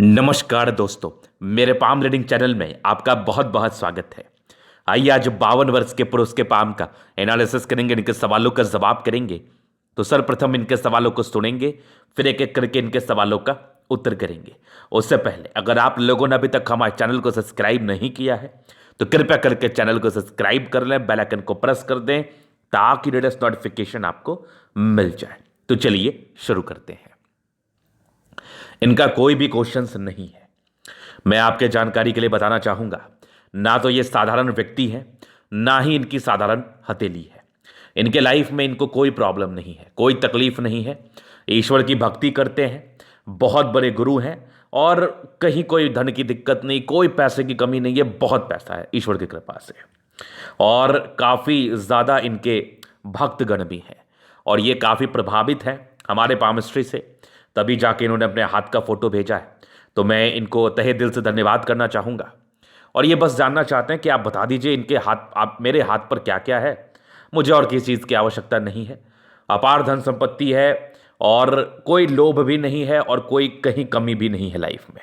नमस्कार दोस्तों, मेरे पाम रीडिंग चैनल में आपका बहुत बहुत स्वागत है। आइए आज 52 वर्ष के पुरुष के पाम का एनालिसिस करेंगे, इनके सवालों का जवाब करेंगे। तो सर्वप्रथम इनके सवालों को सुनेंगे, फिर एक एक करके इनके सवालों का उत्तर करेंगे। उससे पहले अगर आप लोगों ने अभी तक हमारे चैनल को सब्सक्राइब नहीं किया है तो कृपया करके चैनल को सब्सक्राइब कर लें, बेल आइकन को प्रेस कर दें ताकि लेटेस्ट नोटिफिकेशन आपको मिल जाए। तो चलिए शुरू करते हैं। इनका कोई भी क्वेश्चंस नहीं है। मैं आपके जानकारी के लिए बताना चाहूंगा, ना तो ये साधारण व्यक्ति है, ना ही इनकी साधारण हथेली है। इनके लाइफ में इनको कोई प्रॉब्लम नहीं है, कोई तकलीफ नहीं है। ईश्वर की भक्ति करते हैं, बहुत बड़े गुरु हैं और कहीं कोई धन की दिक्कत नहीं, कोई पैसे की कमी नहीं है। बहुत पैसा है ईश्वर की कृपा से और काफ़ी ज़्यादा इनके भक्तगण भी हैं और ये काफ़ी प्रभावित हैं हमारे पामिस्ट्री से, तभी जाके इन्होंने अपने हाथ का फोटो भेजा है। तो मैं इनको तहे दिल से धन्यवाद करना चाहूँगा और ये बस जानना चाहते हैं कि आप बता दीजिए इनके हाथ, आप मेरे हाथ पर क्या क्या है। मुझे और किसी चीज़ की आवश्यकता नहीं है। अपार धन संपत्ति है और कोई लोभ भी नहीं है और कोई कहीं कमी भी नहीं है लाइफ में।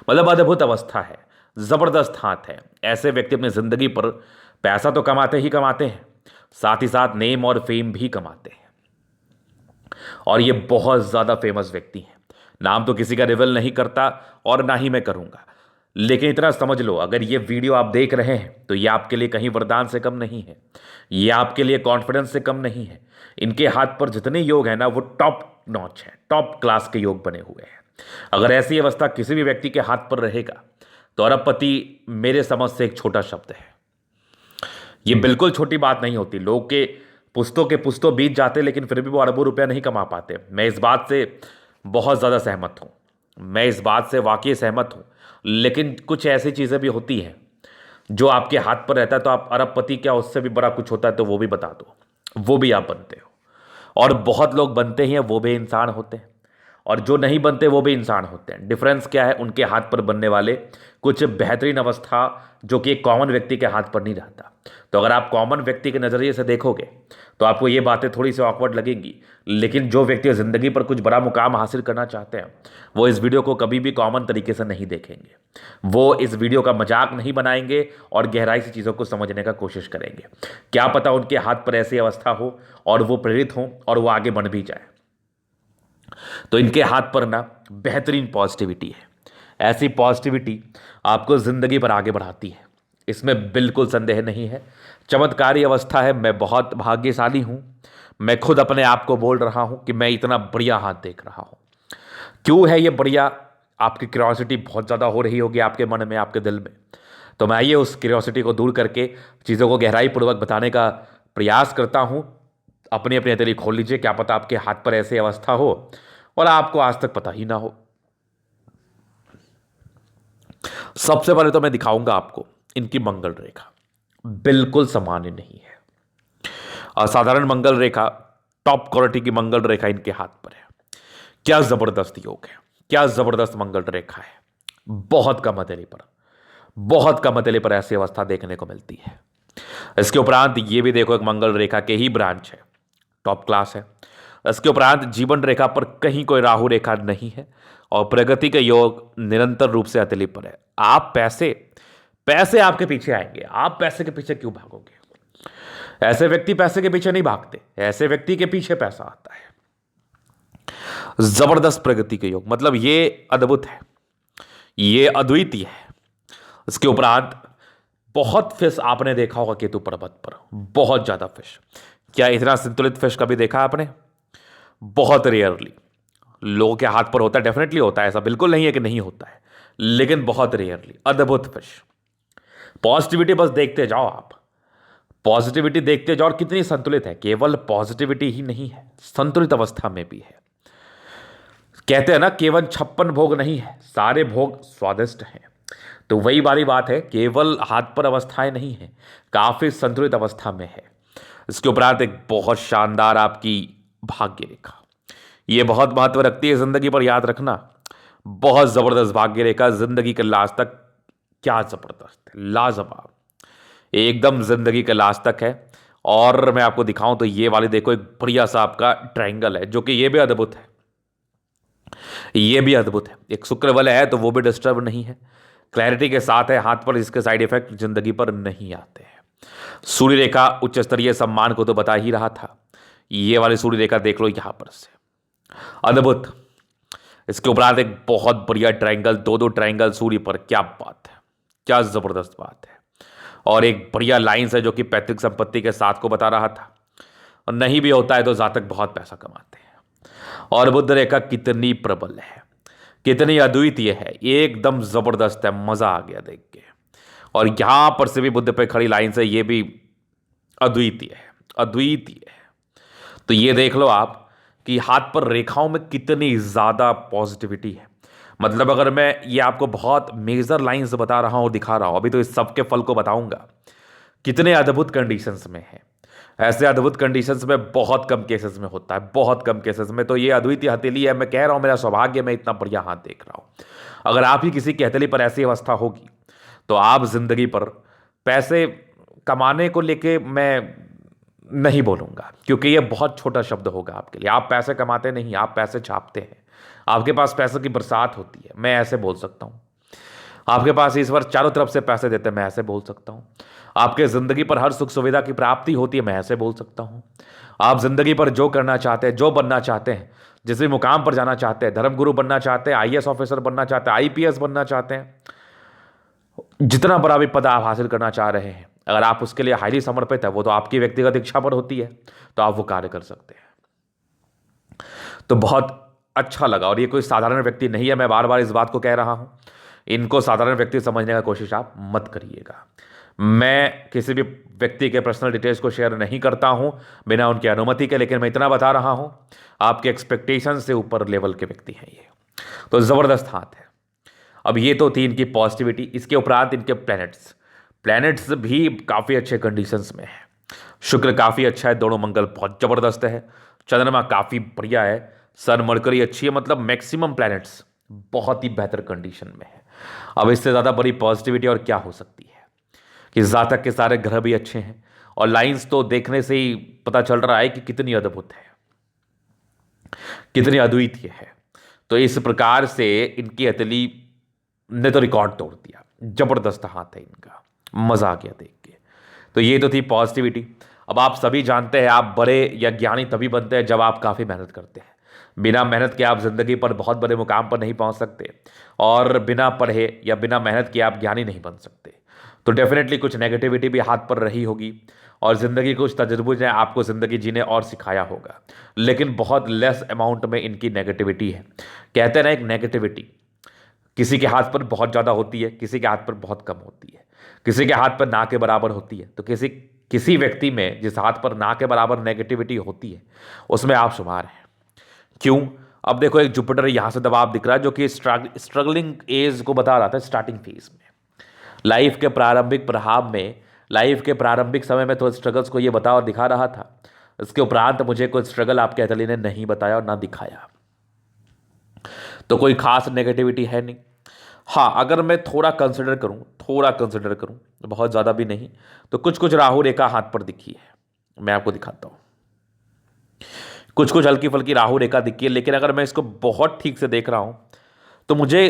मतलब अद्भुत अवस्था है, ज़बरदस्त हाथ है। ऐसे व्यक्ति अपनी ज़िंदगी पर पैसा तो कमाते ही कमाते हैं, साथ ही साथ नेम और फेम भी कमाते हैं और ये बहुत ज़्यादा फेमस व्यक्ति हैं। नाम तो किसी का रिवील नहीं करता और ना ही मैं करूँगा, लेकिन इतना समझ लो, अगर ये वीडियो आप देख रहे हैं तो ये आपके लिए कहीं वरदान से कम नहीं है, ये आपके लिए कॉन्फिडेंस से कम नहीं है। इनके हाथ पर जितने योग हैं ना, वो टॉप नॉच है, टॉप क्लास के योग बने हुए हैं। अगर ऐसी अवस्था किसी भी व्यक्ति के हाथ पर रहेगा तो अरबपति मेरे समझ से एक छोटा शब्द है। ये बिल्कुल छोटी बात नहीं होती। लोग के पुश्तों बीत जाते लेकिन फिर भी वो अरबों रुपया नहीं कमा पाते। मैं इस बात से बहुत ज़्यादा सहमत हूँ, मैं इस बात से वाकई सहमत हूँ। लेकिन कुछ ऐसी चीज़ें भी होती हैं जो आपके हाथ पर रहता है, तो आप अरबपति क्या उससे भी बड़ा कुछ होता है तो वो भी बता दो, वो भी आप बनते हो। और बहुत लोग बनते हैं, वो भी इंसान होते हैं, और जो नहीं बनते वो भी इंसान होते हैं। डिफरेंस क्या है, उनके हाथ पर बनने वाले कुछ बेहतरीन अवस्था जो कि एक कॉमन व्यक्ति के हाथ पर नहीं रहता। तो अगर आप कॉमन व्यक्ति के नज़रिए से देखोगे तो आपको ये बातें थोड़ी सी ऑकवर्ड लगेंगी, लेकिन जो व्यक्ति ज़िंदगी पर कुछ बड़ा मुकाम हासिल करना चाहते हैं वो इस वीडियो को कभी भी कॉमन तरीके से नहीं देखेंगे। वो इस वीडियो का मजाक नहीं बनाएंगे और गहराई से चीज़ों को समझने का कोशिश करेंगे। क्या पता उनके हाथ पर ऐसी अवस्था हो और वो प्रेरित हों और वो आगे बढ़ भी जाए। तो इनके हाथ पर ना बेहतरीन पॉजिटिविटी है। ऐसी पॉजिटिविटी आपको ज़िंदगी पर आगे बढ़ाती है, इसमें बिल्कुल संदेह नहीं है। चमत्कारी अवस्था है। मैं बहुत भाग्यशाली हूँ, मैं खुद अपने आप को बोल रहा हूँ कि मैं इतना बढ़िया हाथ देख रहा हूँ। क्यों है ये बढ़िया? आपकी क्यूरियोसिटी बहुत ज़्यादा हो रही होगी आपके मन में, आपके दिल में। तो मैं आइए उस क्यूरियोसिटी को दूर करके चीज़ों को गहराई पूर्वक बताने का प्रयास करता हूँ। अपनी अपनी हथेली खोल लीजिए, क्या पता आपके हाथ पर ऐसी अवस्था हो और आपको आज तक पता ही ना हो। सबसे पहले तो मैं दिखाऊंगा आपको इनकी मंगल रेखा, बिल्कुल सामान्य नहीं है। असाधारण मंगल रेखा, टॉप क्वालिटी की मंगल रेखा इनके हाथ पर है। क्या जबरदस्त योग है, क्या जबरदस्त मंगल रेखा है। बहुत कम हथेली पर, बहुत कम हथेली पर ऐसी अवस्था देखने को मिलती है। इसके उपरांत ये भी देखो, एक मंगल रेखा के ही ब्रांच है, टॉप क्लास है। इसके उपरांत जीवन रेखा पर कहीं कोई राहु रेखा नहीं है और प्रगति के योग निरंतर रूप से हथेली पर है। आप पैसे पैसे आपके पीछे आएंगे, आप पैसे के पीछे क्यों भागोगे? ऐसे व्यक्ति पैसे के पीछे नहीं भागते, ऐसे व्यक्ति के पीछे पैसा आता है। जबरदस्त प्रगति के योग, मतलब ये अद्भुत है, ये अद्वितीय है। इसके उपरांत बहुत फिश आपने देखा होगा केतु पर्वत पर, बहुत ज्यादा फिश। क्या इतना संतुलित फिश कभी देखा आपने? बहुत रेयरली। लोगों के हाथ पर होता है, डेफिनेटली होता है, ऐसा बिल्कुल नहीं है कि नहीं होता है, लेकिन बहुत रेयरली। अद्भुत फिश। पॉजिटिविटी बस देखते जाओ आप, पॉजिटिविटी देखते जाओ और कितनी संतुलित है। केवल पॉजिटिविटी ही नहीं है, संतुलित अवस्था में भी है। कहते हैं ना, केवल 56 भोग नहीं है, सारे भोग स्वादिष्ट हैं। तो वही वाली बात है, केवल हाथ पर अवस्थाएं नहीं है, काफी संतुलित अवस्था में है। इसके उपरांत एक बहुत शानदार आपकी भाग्य रेखा, ये बहुत महत्व रखती है जिंदगी पर, याद रखना। बहुत जबरदस्त भाग्य रेखा, जिंदगी के लास्ट तक। क्या जबरदस्त है, लाजवाब, एकदम जिंदगी के लास्ट तक है। और मैं आपको दिखाऊं तो ये वाली देखो, एक बढ़िया सा आपका ट्रायंगल है जो कि ये भी अद्भुत है। ये भी अद्भुत है। एक शुक्र बल है तो वो भी डिस्टर्ब नहीं है, क्लैरिटी के साथ है हाथ पर, इसके साइड इफेक्ट जिंदगी पर नहीं आते हैं। सूर्य रेखा उच्च स्तरीय सम्मान को तो बता ही रहा था, ये वाली सूर्य रेखा देख लो यहां पर से, अद्भुत। इसके उपरांत एक बहुत बढ़िया ट्रायंगल, दो दो ट्रायंगल सूर्य पर, क्या बात है, क्या जबरदस्त बात है। और एक बढ़िया लाइंस है जो कि पैतृक संपत्ति के साथ को बता रहा था, और नहीं भी होता है तो जातक बहुत पैसा कमाते हैं। और बुध रेखा कितनी प्रबल है, कितनी अद्वितीय है, एकदम जबरदस्त है, मजा आ गया देख के। और यहां पर से भी बुध पे खड़ी लाइन से, ये भी अद्वितीय है, अद्वितीय है। तो ये देख लो आप कि हाथ पर रेखाओं में कितनी ज्यादा पॉजिटिविटी है। मतलब अगर मैं ये आपको बहुत मेजर लाइंस बता रहा हूं, दिखा रहा हूं, अभी तो इस सबके फल को बताऊंगा, कितने अद्भुत कंडीशंस में है। ऐसे अद्भुत कंडीशंस में बहुत कम केसेस में होता है, बहुत कम केसेस में। तो ये अद्वितीय हथेली है, मैं कह रहा हूं मेरा सौभाग्य, मैं इतना बढ़िया हाथ देख रहा हूं। अगर आप ही किसी की हथेली पर ऐसी अवस्था होगी तो आप जिंदगी पर पैसे कमाने को लेके मैं नहीं बोलूंगा, क्योंकि ये बहुत छोटा शब्द होगा आपके लिए। आप पैसे कमाते नहीं, आप पैसे छापते हैं। आपके पास पैसों की बरसात होती है, मैं ऐसे बोल सकता हूं। आपके पास ईश्वर चारों तरफ से पैसे देते हैं, मैं ऐसे बोल सकता हूं। आपके जिंदगी पर हर सुख सुविधा की प्राप्ति होती है, मैं ऐसे बोल सकता हूं। आप जिंदगी पर जो करना चाहते हैं, जो बनना चाहते हैं, जिस भी मुकाम पर जाना चाहते हैं, धर्मगुरु बनना चाहते हैं, आईएएस ऑफिसर बनना चाहते हैं, आईपीएस बनना चाहते हैं, जितना बड़ा भी पद आप हासिल करना चाह रहे हैं, अगर आप उसके लिए हाईली समर्पित है, वो तो आपकी व्यक्तिगत इच्छा पर होती है, तो आप वो कार्य कर सकते हैं। तो बहुत अच्छा लगा। और ये कोई साधारण व्यक्ति नहीं है, मैं बार बार इस बात को कह रहा हूं, इनको साधारण व्यक्ति समझने का कोशिश आप मत करिएगा। मैं किसी भी व्यक्ति के पर्सनल डिटेल्स को शेयर नहीं करता हूं बिना उनकी अनुमति के, लेकिन मैं इतना बता रहा हूं, आपके एक्सपेक्टेशन से ऊपर लेवल के व्यक्ति हैं ये। तो जबरदस्त हाथ है। अब ये तो थी इनकी पॉजिटिविटी। इसके उपरांत इनके प्लैनेट्स, प्लैनेट्स भी काफ़ी अच्छे कंडीशंस में है। शुक्र काफ़ी अच्छा है, दोनों मंगल बहुत ज़बरदस्त है, चंद्रमा काफ़ी बढ़िया है, सन मरकरी अच्छी है, मतलब मैक्सिमम प्लैनेट्स बहुत ही बेहतर कंडीशन में है। अब इससे ज़्यादा बड़ी पॉजिटिविटी और क्या हो सकती है कि जातक के सारे ग्रह भी अच्छे हैं, और लाइंस तो देखने से ही पता चल रहा है कि कितनी अद्भुत है, कितनी अद्वितीय है। तो इस प्रकार से इनकी हथेली ने तो रिकॉर्ड तोड़ दिया, जबरदस्त हाथ है इनका, मजा आ गया देख के। तो ये तो थी पॉजिटिविटी। अब आप सभी जानते हैं, आप बड़े या ज्ञानी तभी बनते हैं जब आप काफ़ी मेहनत करते हैं। बिना मेहनत के आप जिंदगी पर बहुत बड़े मुकाम पर नहीं पहुंच सकते, और बिना पढ़े या बिना मेहनत के आप ज्ञानी नहीं बन सकते। तो डेफिनेटली कुछ नेगेटिविटी भी हाथ पर रही होगी, और ज़िंदगी कुछ तजुर्बे ने आपको ज़िंदगी जीने और सिखाया होगा, लेकिन बहुत लेस अमाउंट में इनकी नेगेटिविटी है। कहते हैं ना, एक नेगेटिविटी किसी के हाथ पर बहुत ज़्यादा होती है, किसी के हाथ पर बहुत कम होती है, किसी के हाथ पर ना के बराबर होती है। तो किसी किसी व्यक्ति में जिस हाथ पर ना के बराबर नेगेटिविटी होती है, उसमें आप शुमार हैं। क्यों? अब देखो, एक जुपिटर यहाँ से दबाव दिख रहा है जो कि स्ट्रगलिंग एज को बता रहा था, स्टार्टिंग फेज में, लाइफ के प्रारंभिक प्रभाव में, लाइफ के प्रारंभिक समय में थोड़े स्ट्रगल्स को ये बता और दिखा रहा था। इसके उपरांत मुझे कोई स्ट्रगल आपके हथेली ने नहीं बताया और ना दिखाया, तो कोई खास नेगेटिविटी है नहीं। हाँ, अगर मैं थोड़ा कंसिडर करूं, बहुत ज़्यादा भी नहीं, तो कुछ कुछ राहु रेखा हाथ पर दिखी है, मैं आपको दिखाता हूं। कुछ कुछ हल्की फुल्की राहु रेखा दिखी है, लेकिन अगर मैं इसको बहुत ठीक से देख रहा हूं तो मुझे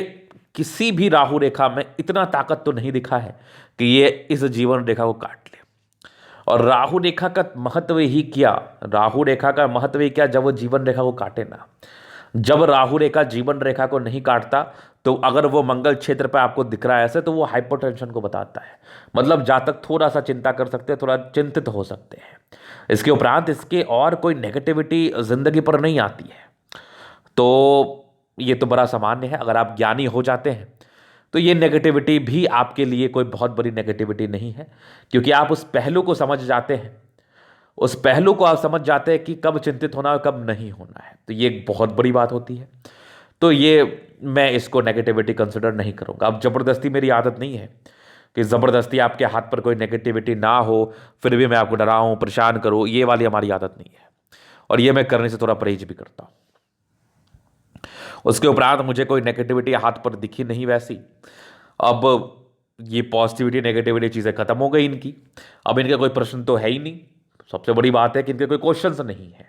किसी भी राहु रेखा में इतना ताकत तो नहीं दिखा है कि ये इस जीवन रेखा को काट ले। और राहु रेखा का महत्व ही क्या, राहु रेखा का महत्व ही क्या, जब वो जीवन रेखा को काटे ना। जब राहु रेखा जीवन रेखा को नहीं काटता, तो अगर वो मंगल क्षेत्र पर आपको दिख रहा है ऐसे, तो वो हाइपरटेंशन को बताता है। मतलब जातक थोड़ा सा चिंता कर सकते हैं, थोड़ा चिंतित हो सकते हैं। इसके उपरांत इसके और कोई नेगेटिविटी जिंदगी पर नहीं आती है। तो ये तो बड़ा सामान्य है। अगर आप ज्ञानी हो जाते हैं तो ये नेगेटिविटी भी आपके लिए कोई बहुत बड़ी नेगेटिविटी नहीं है, क्योंकि आप उस पहलू को समझ जाते हैं, उस पहलू को आप समझ जाते हैं कि कब चिंतित होना और कब नहीं होना है। तो ये एक बहुत बड़ी बात होती है। तो ये मैं इसको नेगेटिविटी कंसिडर नहीं करूँगा। अब ज़बरदस्ती मेरी आदत नहीं है कि ज़बरदस्ती आपके हाथ पर कोई नेगेटिविटी ना हो, फिर भी मैं आपको डराऊँ, परेशान करूँ, ये वाली हमारी आदत नहीं है, और ये मैं करने से थोड़ा परहेज भी करता हूँ। उसके उपरांत मुझे कोई नेगेटिविटी हाथ पर दिखी नहीं वैसी। अब ये पॉजिटिविटी नेगेटिविटी चीज़ें खत्म हो गई इनकी। अब इनका कोई प्रश्न तो है ही नहीं। सबसे बड़ी बात है कि इनके कोई क्वेश्चंस नहीं है,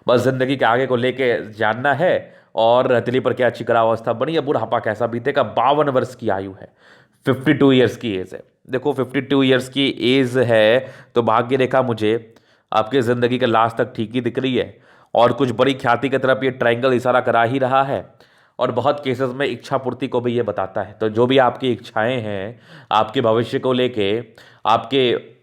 बस जिंदगी के आगे को लेके जानना है और हथेली पर क्या अच्छी करावस्था बनी है, बुढ़ापा कैसा बीतेगा। 52 वर्ष की आयु है, 52 ईयर्स की एज है। देखो 52 ईयर्स की एज है तो भाग्य रेखा मुझे आपकी ज़िंदगी के लास्ट तक ठीक ही दिख रही है, और कुछ बड़ी ख्याति की तरफ ये ट्रायंगल इशारा करा ही रहा है, और बहुत केसेस में इच्छा पूर्ति को भी ये बताता है। तो जो भी आपकी इच्छाएं हैं आपके भविष्य को लेके, आपके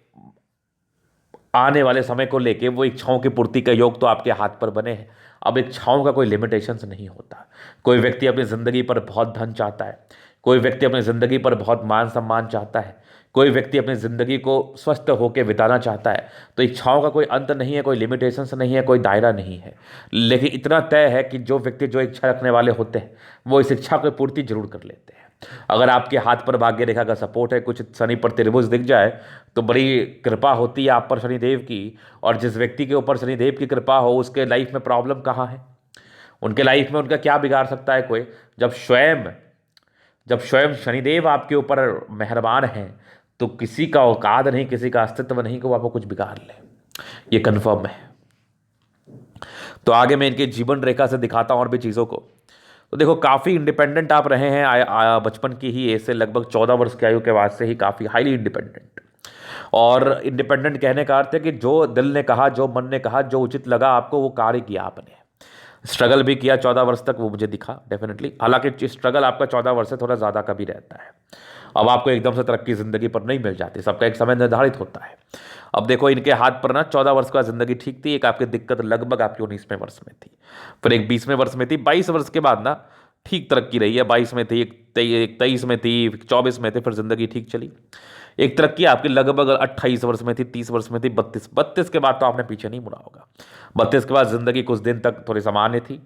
आने वाले समय को लेके, वो इच्छाओं की पूर्ति का योग तो आपके हाथ पर बने हैं। अब इच्छाओं का कोई लिमिटेशंस नहीं होता। कोई व्यक्ति अपनी ज़िंदगी पर बहुत धन चाहता है, कोई व्यक्ति अपनी ज़िंदगी पर बहुत मान सम्मान चाहता है, कोई व्यक्ति अपनी ज़िंदगी को स्वस्थ होकर बिताना चाहता है। तो इच्छाओं का कोई अंत नहीं है, कोई लिमिटेशंस नहीं है, कोई दायरा नहीं है। लेकिन इतना तय है कि जो व्यक्ति जो इच्छा रखने वाले होते हैं वो इस इच्छा की पूर्ति जरूर कर लेते हैं। अगर आपके हाथ पर भाग्य रेखा का सपोर्ट है, कुछ शनि पर त्रिभुज दिख जाए तो बड़ी कृपा होती है आप पर शनिदेव की। और जिस व्यक्ति के ऊपर शनिदेव की कृपा हो उसके लाइफ में प्रॉब्लम कहाँ है, उनके लाइफ में उनका क्या बिगाड़ सकता है कोई। जब स्वयं शनिदेव आपके ऊपर मेहरबान हैं तो किसी का औकात नहीं, किसी का अस्तित्व नहीं कि वो आपको कुछ बिगाड़ ले, ये कन्फर्म है। तो आगे मैं इनके जीवन रेखा से दिखाता हूं और भी चीज़ों को। तो देखो काफ़ी इंडिपेंडेंट आप रहे हैं बचपन की ही एज से, लगभग 14 वर्ष की आयु के बाद से ही काफ़ी हाईली इंडिपेंडेंट। और इंडिपेंडेंट कहने का अर्थ है कि जो दिल ने कहा, जो मन ने कहा, जो उचित लगा आपको वो कार्य किया आपने। स्ट्रगल भी किया 14 वर्ष तक, वो मुझे दिखा डेफिनेटली। हालांकि स्ट्रगल आपका 14 वर्ष से थोड़ा ज़्यादा का भी रहता है। अब आपको एकदम से तरक्की ज़िंदगी पर नहीं मिल जाती, सबका एक समय निर्धारित होता है। अब देखो इनके हाथ पर ना 14 वर्ष का ज़िंदगी ठीक थी, एक आपकी दिक्कत लगभग आपकी 19वें वर्ष में थी, फिर एक 20वें वर्ष में थी, 22 वर्ष के बाद ना ठीक तरक्की रही है। 22 में थी, एक 23 में थी, 24 में थी, फिर ज़िंदगी ठीक चली। एक तरक्की आपकी लगभग 28 वर्ष में थी, 30 वर्ष में थी, 32 के बाद तो आपने पीछे नहीं मुड़ा होगा। 32 के बाद ज़िंदगी कुछ दिन तक थोड़ी सामान्य थी,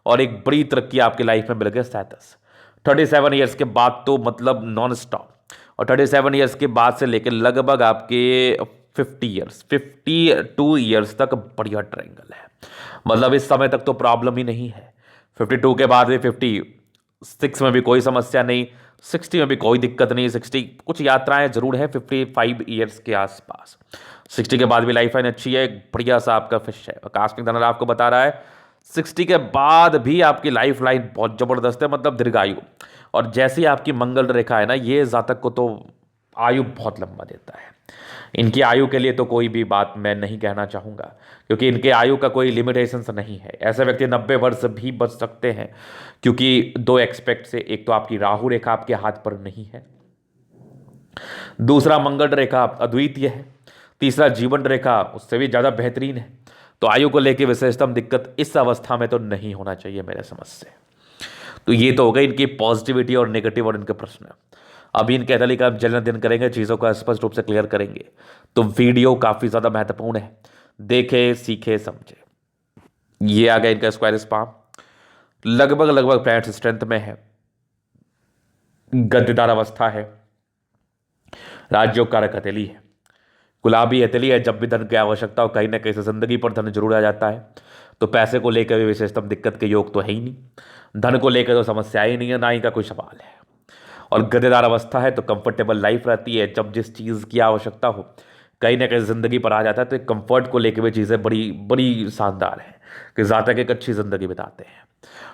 और एक बड़ी तरक्की आपकी लाइफ में मिल गई 37 ईयर्स के बाद तो मतलब नॉन स्टॉप। और 37 ईयर्स के बाद से लेकर लगभग आपके 52 ईयर्स तक बढ़िया ट्रायंगल है। मतलब इस समय तक तो प्रॉब्लम ही नहीं है। 52 के बाद भी 56 में भी कोई समस्या नहीं, 60 में भी कोई दिक्कत नहीं। 60 कुछ यात्राएं जरूर हैं 55 ईयर्स के आसपास। 60 के बाद भी लाइफ लाइन अच्छी है, एक बढ़िया सा आपका फिश है। आकस्मिक धन आपको बता रहा है 60 के बाद भी आपकी लाइफ लाइन बहुत ज़बरदस्त है, मतलब दीर्घायु। और जैसी आपकी मंगल रेखा है ना, ये जातक को तो आयु बहुत लंबा देता है। इनकी आयु के लिए तो कोई भी बात मैं नहीं कहना चाहूँगा, क्योंकि इनके आयु का कोई लिमिटेशंस नहीं है। ऐसे व्यक्ति 90 वर्ष भी बच सकते हैं, क्योंकि दो एक्सपेक्ट से, एक तो आपकी राहु रेखा आपके हाथ पर नहीं है, दूसरा मंगल रेखा अद्वितीय है, तीसरा जीवन रेखा उससे भी ज़्यादा बेहतरीन है। तो आयु को लेकर विशेषतम दिक्कत इस अवस्था में तो नहीं होना चाहिए मेरे समझ से। तो ये तो हो गई इनकी पॉजिटिविटी और नेगेटिव और इनके प्रश्न। अभी इनके अतली का जलन दिन करेंगे, चीज़ों का स्पष्ट रूप से क्लियर करेंगे। तो वीडियो काफ़ी ज़्यादा महत्वपूर्ण है, देखे सीखे समझे। ये आ गया इनका स्क्वायर स्पाम, लगभग प्लैनेट स्ट्रेंथ में है, गद्देदार अवस्था है, राजयोग कारक हथेली है, गुलाबी हथेली है। जब भी धन की आवश्यकता हो कहीं ना कहीं से जिंदगी पर धन जरूर आ जाता है। तो पैसे को लेकर भी विशेषतम दिक्कत के योग तो है ही नहीं, धन को लेकर तो समस्या ही नहीं है, ना ही का कोई सवाल है। और गद्देदार अवस्था है तो कंफर्टेबल लाइफ रहती है। जब जिस चीज़ की आवश्यकता हो कहीं ना कहीं ज़िंदगी पर आ जाता है, तो एक कंफर्ट को लेकर भी चीज़ें बड़ी बड़ी शानदार हैं कि ज़्यादा एक अच्छी ज़िंदगी बिताते हैं।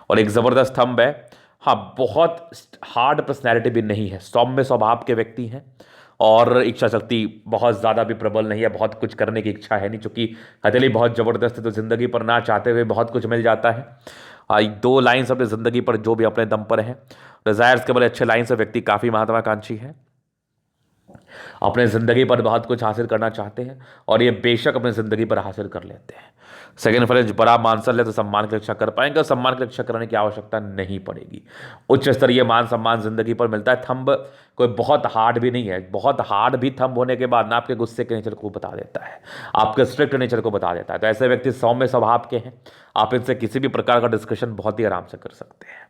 और एक ज़बरदस्त स्तंभ है। हाँ, बहुत हार्ड पर्सनैलिटी भी नहीं है, सौम्य स्वभाव के व्यक्ति हैं, और इच्छा शक्ति बहुत ज़्यादा भी प्रबल नहीं है, बहुत कुछ करने की इच्छा है नहीं। चूँकि हथेली बहुत ज़बरदस्त है तो ज़िंदगी पर ना चाहते हुए बहुत कुछ मिल जाता है। 2 लाइन्स अपनी ज़िंदगी पर जो भी अपने दम पर है, डिज़ायर्स के बड़े अच्छे लाइन से व्यक्ति काफ़ी महत्वाकांक्षी है, अपने ज़िंदगी पर बहुत कुछ हासिल करना चाहते हैं, और ये बेशक अपनी ज़िंदगी पर हासिल कर लेते हैं। सेकेंड फ्रेंज बड़ा मानसल है तो सम्मान की रक्षा कर पाएंगे, और सम्मान की रक्षा करने की आवश्यकता नहीं पड़ेगी। उच्च स्तरीय मान सम्मान जिंदगी पर मिलता है। थंब कोई बहुत हार्ड भी नहीं है, बहुत हार्ड भी थंब होने के बाद ना आपके गुस्से के नेचर को बता देता है, आपके स्ट्रिक्ट नेचर को बता देता है। तो ऐसे व्यक्ति सौम्य स्वभाव के हैं, आप इनसे किसी भी प्रकार का डिस्कशन बहुत ही आराम से कर सकते हैं।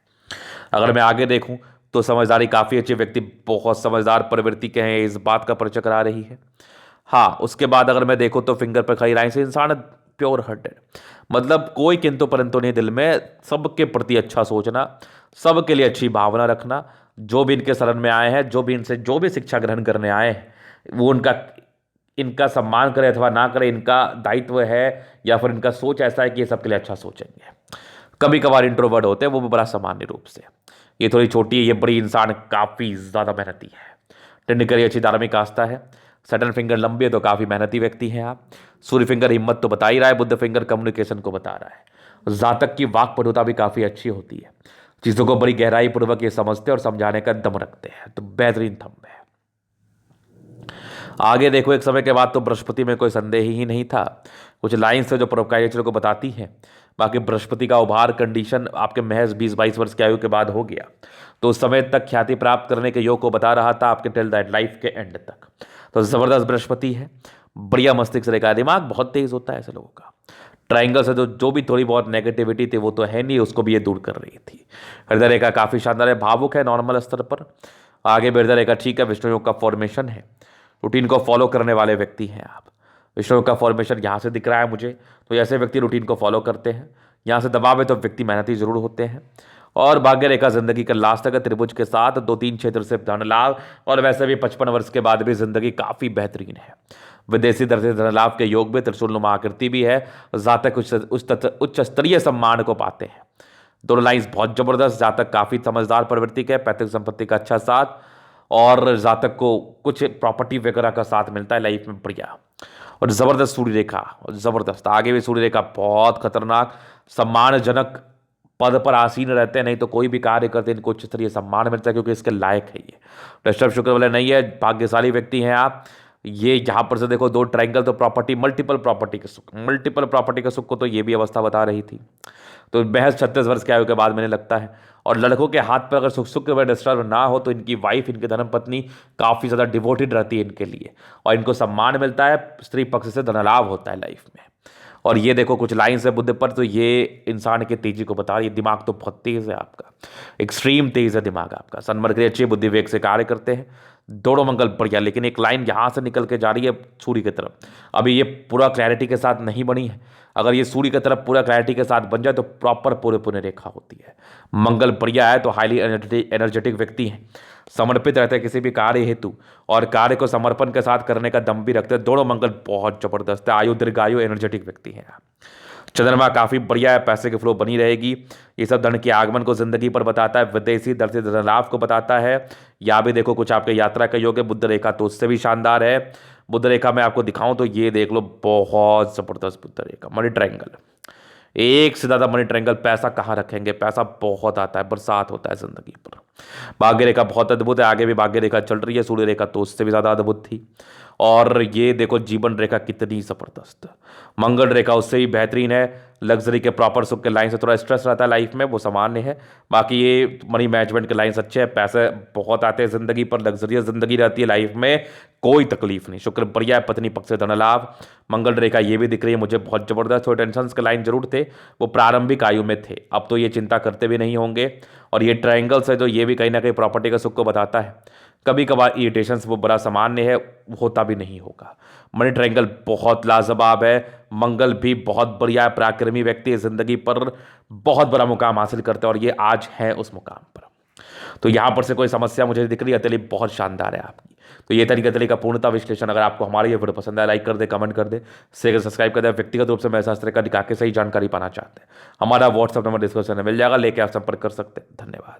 अगर मैं आगे देखूं तो समझदारी काफ़ी अच्छे व्यक्ति, बहुत समझदार प्रवृत्ति के हैं, इस बात का परिचय करा रही है। हाँ, उसके बाद अगर मैं देखूं तो फिंगर पर खड़ी लाइन से इंसान प्योर हार्टेड, मतलब कोई किंतु परंतु नहीं, दिल में सबके प्रति अच्छा सोचना, सबके लिए अच्छी भावना रखना। जो भी इनके शरण में आए हैं, जो भी इनसे जो भी शिक्षा ग्रहण करने आए हैं, वो इनका सम्मान करे अथवा ना करे, इनका दायित्व है, या फिर इनका सोच ऐसा है कि ये सबके लिए अच्छा सोचेंगे। कभी कभार इंट्रोवर्ट होते हैं, वो भी बड़ा सामान्य रूप से। ये थोड़ी छोटी है, ये बड़ी इंसान काफ़ी ज़्यादा मेहनती है। टेंडुलकर अच्छी धार्मिक आस्था है। सैटर्न फिंगर लंबी है तो काफ़ी मेहनती व्यक्ति हैं आप। सूर्य फिंगर हिम्मत तो बता ही रहा है, बुध फिंगर कम्युनिकेशन को बता रहा है। जातक की वाक्पटुता भी काफ़ी अच्छी होती है, चीज़ों को बड़ी गहराई पूर्वक ये समझते हैं और समझाने का दम रखते हैं, तो बेहतरीन थंब है। आगे देखो, एक समय के बाद तो बृहस्पति में कोई संदेह ही नहीं था। कुछ लाइन्स है जो परोपकार को बताती हैं। बाकी बृहस्पति का उभार कंडीशन आपके महज 20-22 वर्ष की आयु के बाद हो गया, तो उस समय तक ख्याति प्राप्त करने के योग को बता रहा था आपके टिल दैट लाइफ के एंड तक। तो जबरदस्त बृहस्पति है, बढ़िया मस्तिष्क रेखा, दिमाग बहुत तेज होता है ऐसे लोगों का। ट्राइंगल से जो भी थोड़ी बहुत नेगेटिविटी थी वो तो है नहीं, उसको भी ये दूर कर रही थी। हृदय रेखा काफ़ी शानदार है, भावुक है नॉर्मल स्तर पर। आगे हृदय रेखा ठीक है, विष्णु योग का फॉर्मेशन है, रूटीन को फॉलो करने वाले व्यक्ति हैं आप। विष्णु योग का फॉर्मेशन यहाँ से दिख रहा है मुझे, तो ऐसे व्यक्ति रूटीन को फॉलो करते हैं। यहाँ से दबाव है तो व्यक्ति मेहनती जरूर होते हैं। और भाग्य रेखा जिंदगी का लास्ट तक त्रिभुज के साथ 2-3 क्षेत्र से धन लाभ, और वैसे भी 55 वर्ष के बाद भी जिंदगी काफ़ी बेहतरीन है। विदेशी दर से धन लाभ के योग में, त्रिशूलनुमा आकृति भी है। जातक उच्च स्तरीय सम्मान को पाते हैं। दोनों लाइन्स बहुत जबरदस्त। जातक काफ़ी समझदार प्रवृत्ति का है, पैतृक संपत्ति का अच्छा साथ, और जातक को कुछ प्रॉपर्टी वगैरह का साथ मिलता है लाइफ में, बढ़िया। और ज़बरदस्त सूर्य रेखा, ज़बरदस्त। आगे भी सूर्य रेखा बहुत खतरनाक, सम्मानजनक पद पर आसीन रहते हैं, नहीं तो कोई भी कार्य करते हैं इनको उच्च स्तरीय सम्मान मिलता है, क्योंकि इसके लायक है ये। डिस्टर्ब शुक्र वाले नहीं है, भाग्यशाली व्यक्ति हैं आप। ये यहाँ पर से देखो 2 ट्रायंगल, तो प्रॉपर्टी, मल्टीपल प्रॉपर्टी के सुख, मल्टीपल प्रॉपर्टी के सुख को तो ये भी अवस्था बता रही थी। तो महज 36 वर्ष के आयु के बाद मैंने लगता है। और लड़कों के हाथ पर अगर शुक्र में डिस्टर्ब ना हो तो इनकी वाइफ, इनकी धर्म पत्नी काफ़ी ज़्यादा डिवोटेड रहती है इनके लिए, और इनको सम्मान मिलता है, स्त्री पक्ष से धनलाभ होता है लाइफ में। और ये देखो कुछ लाइन्स है बुद्ध पर, तो ये इंसान के तेजी को बता रही है। दिमाग तो बहुत तेज है आपका, एक्सट्रीम तेज है दिमाग आपका। सन्मर्ग अच्छे बुद्धि वेग से कार्य करते हैं, दोनों मंगल बढ़िया। लेकिन एक लाइन यहाँ से निकल के जा रही है सूर्य की तरफ, अभी ये पूरा क्लैरिटी के साथ नहीं बनी है। अगर ये सूर्य की तरफ पूरा क्लैरिटी के साथ बन जाए तो प्रॉपर पूरे पुण्य रेखा होती है। मंगल बढ़िया है तो हाईली एनर्जेटिक व्यक्ति हैं, समर्पित रहते हैं किसी भी कार्य हेतु, और कार्य को समर्पण के साथ करने का दम भी रखते हैं। दोनों मंगल बहुत जबरदस्त है, आयु दीर्घायु एनर्जेटिक व्यक्ति हैं। चंद्रमा काफ़ी बढ़िया है, पैसे की फ्लो बनी रहेगी। ये सब धन के आगमन को जिंदगी पर बताता है, विदेशी दर से धन लाभ को बताता है। या भी देखो कुछ आपके यात्रा का योग है। बुध रेखा तो उससे भी शानदार है। बुध रेखा मैं आपको दिखाऊं तो ये देख लो, बहुत जबरदस्त बुध रेखा, मनी ट्रायंगल, एक से ज़्यादा मनी ट्रायंगल। पैसा कहाँ रखेंगे, पैसा बहुत आता है, बरसात होता है जिंदगी पर। भाग्य रेखा बहुत अद्भुत है, आगे भी भाग्य रेखा चल रही है। सूर्य रेखा तो उससे भी ज़्यादा अद्भुत थी। और ये देखो जीवन रेखा कितनी ज़बरदस्त, मंगल रेखा उससे भी बेहतरीन है। लग्जरी के प्रॉपर सुख के लाइन से थोड़ा स्ट्रेस रहता है लाइफ में, वो सामान्य है। बाकी ये मनी मैनेजमेंट के लाइन्स अच्छे हैं, पैसे बहुत आते हैं जिंदगी पर, लग्जरियस जिंदगी रहती है लाइफ में, कोई तकलीफ नहीं। शुक्र बढ़िया है, पत्नी पक्ष से धन लाभ। मंगल रेखा ये भी दिख रही है मुझे बहुत जबरदस्त। थोड़े टेंशन के लाइन जरूर थे, वो प्रारंभिक आयु में थे, अब तो ये चिंता करते भी नहीं होंगे। और ये ट्रायंगल्स है जो ये भी कहीं ना कहीं प्रॉपर्टी का सुख को बताता है। कभी कभार इरिटेशंस वो बड़ा सामान्य है, होता भी नहीं होगा। मनी ट्रायंगल बहुत लाजवाब है। मंगल भी बहुत बढ़िया है, पराक्रमी व्यक्ति है, जिंदगी पर बहुत बड़ा मुकाम हासिल करते हैं, और ये आज है उस मुकाम पर। तो यहाँ पर से कोई समस्या मुझे दिख रही है, अतली बहुत शानदार है आपकी। तो ये तरीके का पूर्णता विश्लेषण, अगर आपको हमारी ये वीडियो पसंद है, लाइक कर दे, कमेंट कर दे, शेयर सब्सक्राइब कर दे। व्यक्तिगत रूप से मैं शास्त्र का दिखा के सही जानकारी पाना चाहते हैं, हमारा व्हाट्सअप नंबर डिस्क्रिप्शन में मिल जाएगा, लेके आप संपर्क कर सकते हैं। धन्यवाद।